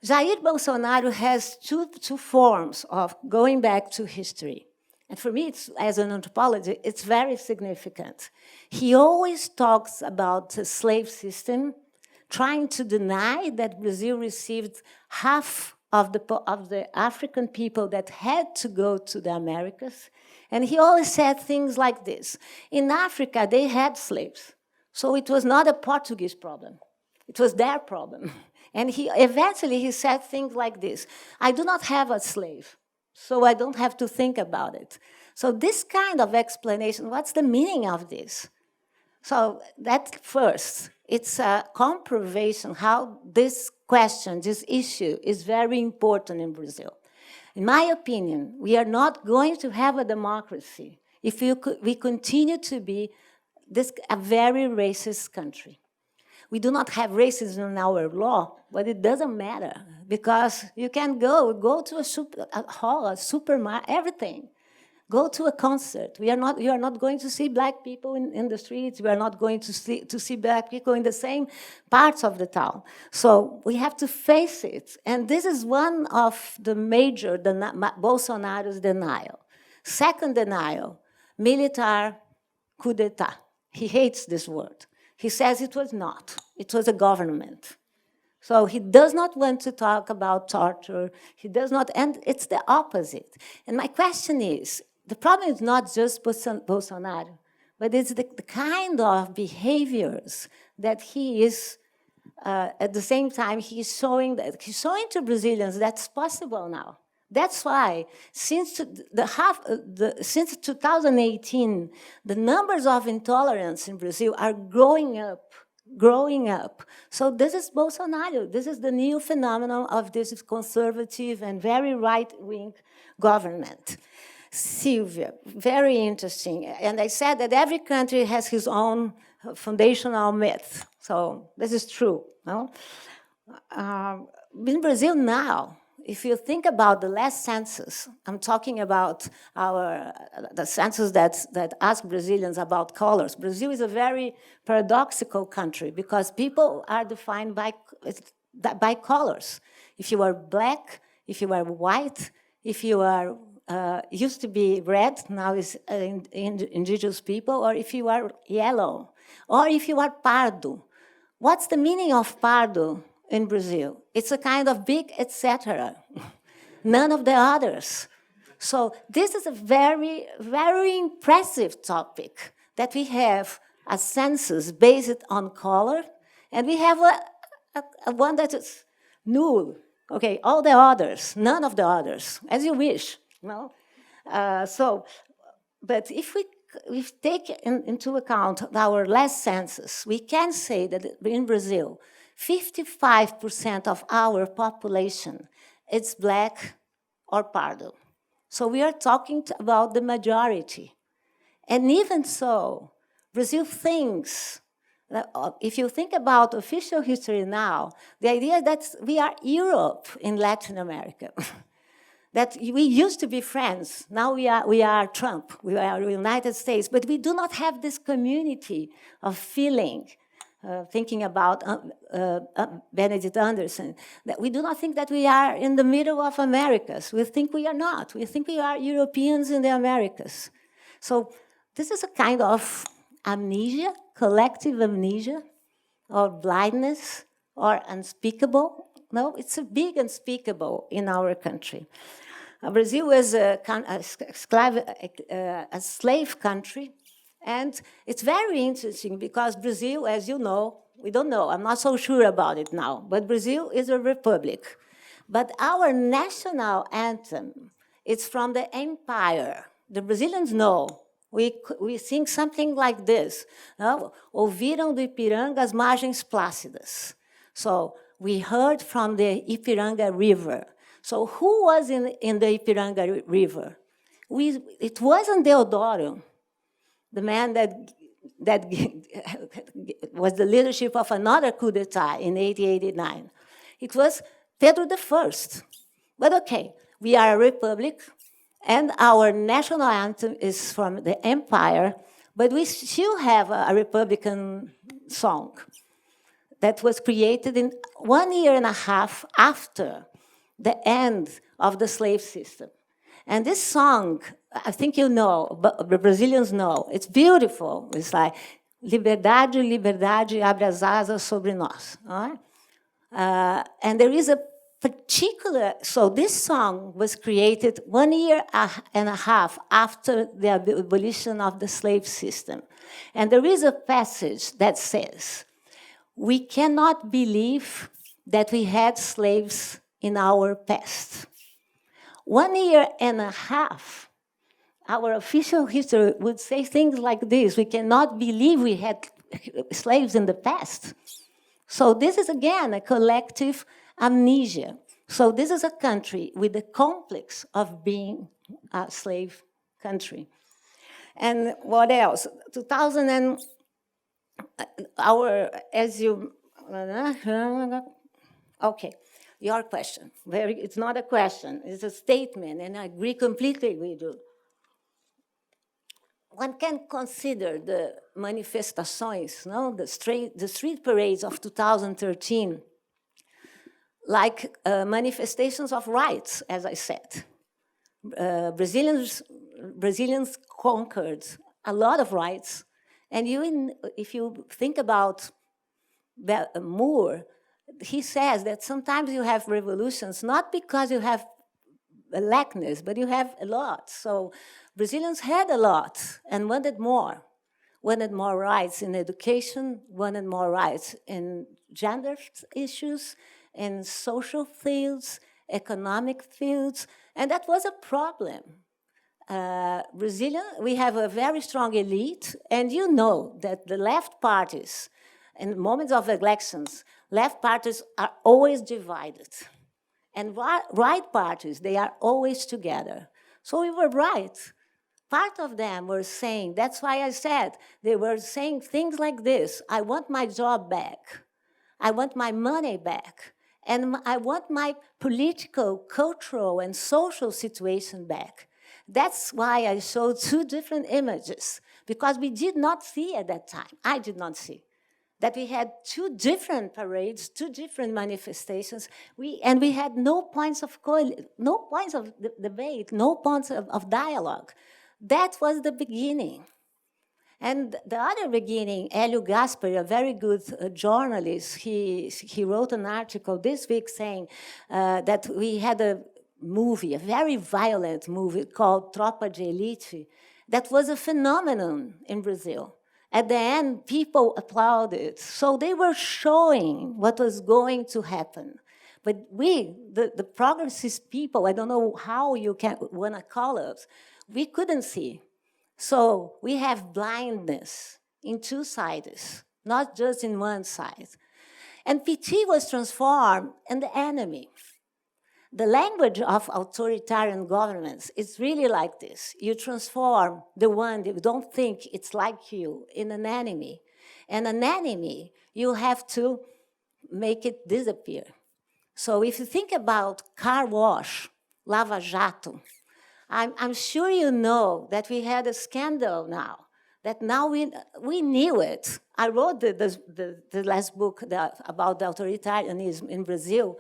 Jair Bolsonaro has two forms of going back to history. And for me, as an anthropologist, it's very significant. He always talks about the slave system, trying to deny that Brazil received half of the African people that had to go to the Americas. And he always said things like this. In Africa, they had slaves. So it was not a Portuguese problem. It was their problem. And eventually he said things like this. I do not have a slave, so I don't have to think about it. So this kind of explanation, what's the meaning of this? So that first, it's a comprovation how this question, this issue, is very important in Brazil. In my opinion, we are not going to have a democracy if we continue to be a very racist country. We do not have racism in our law, but it doesn't matter because you can go to a hall, a supermarket, everything. Go to a concert. You are not going to see black people in the streets. We are not going to see black people in the same parts of the town. So we have to face it. And this is one of the major Bolsonaro's denial. Second denial, military coup d'etat. He hates this word. He says it was not. It was a government. So he does not want to talk about torture. He does not, and it's the opposite. And my question is, the problem is not just Bolsonaro, but it's the kind of behaviors that he is, at the same time, he's showing to Brazilians that's possible now. That's why, since 2018, the numbers of intolerance in Brazil are growing up. So this is Bolsonaro. This is the new phenomenon of this conservative and very right-wing government. Silvia, very interesting. And I said that every country has his own foundational myth. So this is true. No? In Brazil now, if you think about the last census, I'm talking about the census that asked Brazilians about colors. Brazil is a very paradoxical country because people are defined by colors. If you are black, if you are white, if you are used to be red, now is indigenous people, or if you are yellow, or if you are pardo. What's the meaning of pardo in Brazil? It's a kind of big etc. None of the others. So this is a very, very impressive topic that we have a census based on color, and we have a one that is null. Okay, all the others, none of the others, as you wish. No? But if we take into account our last census, we can say that in Brazil, 55% of our population is black or pardo. So we are talking about the majority. And even so, Brazil thinks, that if you think about official history now, the idea that we are Europe in Latin America. That we used to be friends. Now we are Trump. We are United States. But we do not have this community of feeling, thinking about Benedict Anderson, that we do not think that we are in the middle of Americas. We think we are not. We think we are Europeans in the Americas. So this is a kind of amnesia, collective amnesia, or blindness, or unspeakable. No, it's a big unspeakable in our country. Brazil is a slave country, and it's very interesting because Brazil, as you know, we don't know, I'm not so sure about it now, but Brazil is a republic. But our national anthem is from the empire. The Brazilians know. We sing something like this. No? Ouviram do Ipiranga as margens plácidas. So we heard from the Ipiranga River. So who was in the Ipiranga River? It wasn't Deodoro, the man that was the leadership of another coup d'etat in 1889. It was Pedro I. But okay, we are a republic, and our national anthem is from the empire, but we still have a Republican song that was created in 1.5 years after the end of the slave system. And this song, I think you know, but the Brazilians know, it's beautiful. It's like, Liberdade, liberdade abre as asas sobre nós. And there is a particular, so this song was created 1 year and a half after the abolition of the slave system. And there is a passage that says, we cannot believe that we had slaves in our past. 1 year and a half, our official history would say things like this: we cannot believe we had slaves in the past. So this is, again, a collective amnesia. So this is a country with the complex of being a slave country. And what else? 2000 and as you, okay, your question. It's not a question, it's a statement, and I agree completely with you. One can consider the manifestações, no? the street parades of 2013, like manifestations of rights, as I said. Brazilians conquered a lot of rights, and if you think about Moore, he says that sometimes you have revolutions not because you have a lackness, but you have a lot. So Brazilians had a lot and wanted more rights in education, wanted more rights in gender issues, in social fields, economic fields, and that was a problem. We have a very strong elite, and you know that the left parties, in moments of elections, left parties are always divided. And right parties, they are always together. So we were right. Part of them were saying, that's why I said, they were saying things like this: I want my job back. I want my money back. And I want my political, cultural, and social situation back. That's why I showed two different images, because we did not see at that time, I did not see, that we had two different parades, two different manifestations, and we had no points of debate, no points of dialogue. That was the beginning. And the other beginning, Hélio Gaspari, a very good journalist, he wrote an article this week saying that we had a movie, a very violent movie called Tropa de Elite, that was a phenomenon in Brazil. At the end, people applauded. So they were showing what was going to happen. But we, the progressive people, I don't know how you want to call us, we couldn't see. So we have blindness in two sides, not just in one side. And PT was transformed in the enemy. The language of authoritarian governments is really like this. You transform the one that you don't think it's like you in an enemy. And an enemy, you have to make it disappear. So if you think about car wash, Lava Jato, I'm sure you know that we had a scandal now, that now we knew it. I wrote the last book about the authoritarianism in Brazil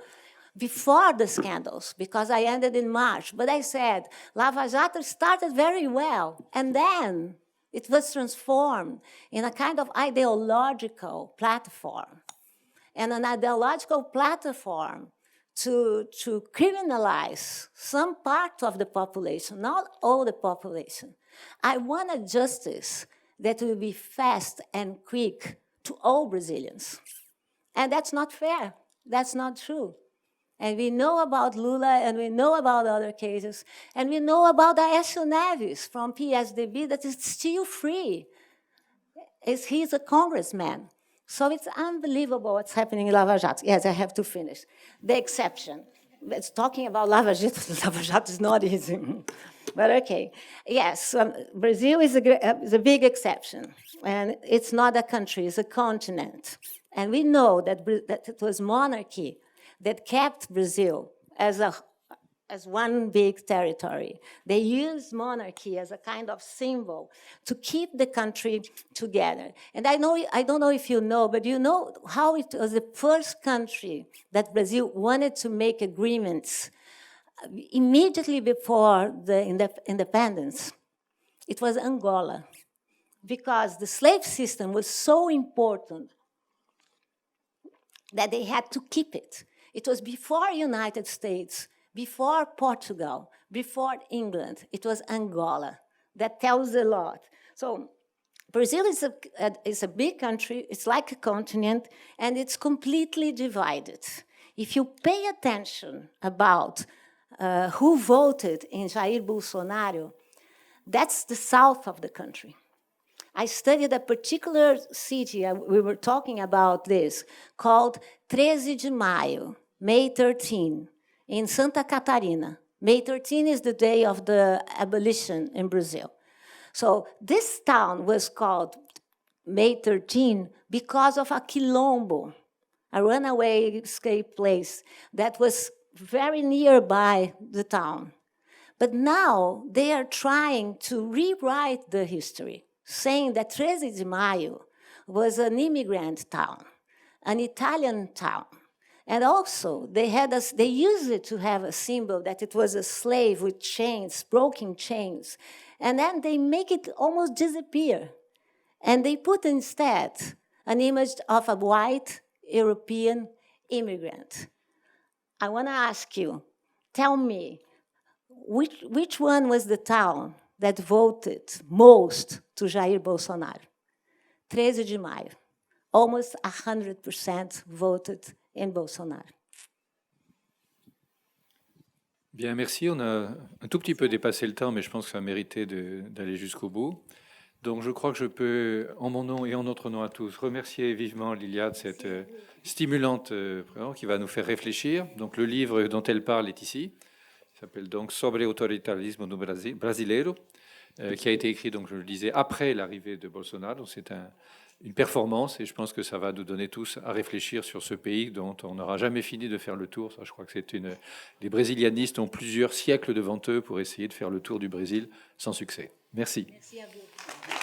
before the scandals, because I ended in March. But I said, Lava Jato started very well, and then it was transformed in a kind of ideological platform. And an ideological platform to criminalize some part of the population, not all the population. I want a justice that will be fast and quick to all Brazilians. And that's not fair. That's not true. And we know about Lula, and we know about other cases, and we know about Aécio Neves from PSDB that is still free. He's a congressman. So it's unbelievable what's happening in Lava Jato. Yes, I have to finish. The exception. It's talking about Lava Jato is not easy. But okay. Yes, Brazil is a big exception. And it's not a country, it's a continent. And we know that it was monarchy that kept Brazil as one big territory. They used monarchy as a kind of symbol to keep the country together. And I don't know if you know, but you know how it was the first country that Brazil wanted to make agreements immediately before the independence. It was Angola. because the slave system was so important that they had to keep it. It was before United States, before Portugal, before England. It was Angola. That tells a lot. So Brazil is a big country. It's like a continent, and it's completely divided. If you pay attention about who voted in Jair Bolsonaro, that's the south of the country. I studied a particular city, we were talking about this, called 13 de Maio, May 13, in Santa Catarina. May 13 is the day of the abolition in Brazil. So this town was called May 13 because of a quilombo, a runaway escape place that was very nearby the town. But now they are trying to rewrite the history, saying that 13 de Maio was an immigrant town, an Italian town. And also, they used it to have a symbol that it was a slave with chains, broken chains. And then they make it almost disappear. And they put instead an image of a white European immigrant. I want to ask you, tell me, which one was the town that voted most to Jair Bolsonaro? 13 de Maio. Almost 100% voted in Bolsonaro. Bien, merci. On a un tout petit peu dépassé le temps, mais je pense que ça a mérité d'aller jusqu'au bout. Donc, je crois que je peux, en mon nom et en notre nom à tous, remercier vivement Lilia de cette stimulante présence qui va nous faire réfléchir. Donc, le livre dont elle parle est ici. Il s'appelle donc Sobre Autoritarismo no Brasileiro, qui a été écrit, donc je le disais, après l'arrivée de Bolsonaro. C'est une performance et je pense que ça va nous donner tous à réfléchir sur ce pays dont on n'aura jamais fini de faire le tour. Ça, je crois que les brésilianistes ont plusieurs siècles devant eux pour essayer de faire le tour du Brésil sans succès. Merci. Merci à vous.